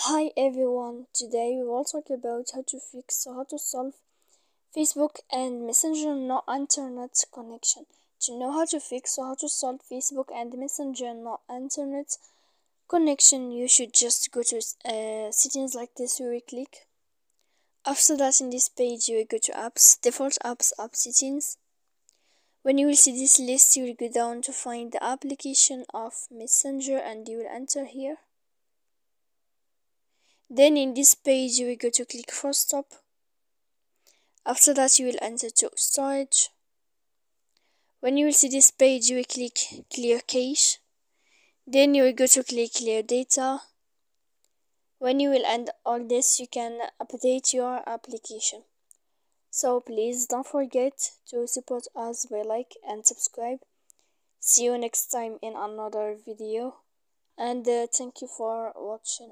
Hi everyone, today we will talk about how to solve Facebook and Messenger no internet connection. To know how to fix or how to solve Facebook and Messenger no internet connection, you should just go to settings like this. You will click. After that, in this page, you will go to apps, default apps, app settings. When you will see this list, you will go down to find the application of Messenger and you will enter here. Then in this page you will go to click for stop. After that you will enter to storage. When you will see this page you will click clear cache. Then you will go to click clear data. When you will end all this you can update your application. So please don't forget to support us by like and subscribe. See you next time in another video and thank you for watching.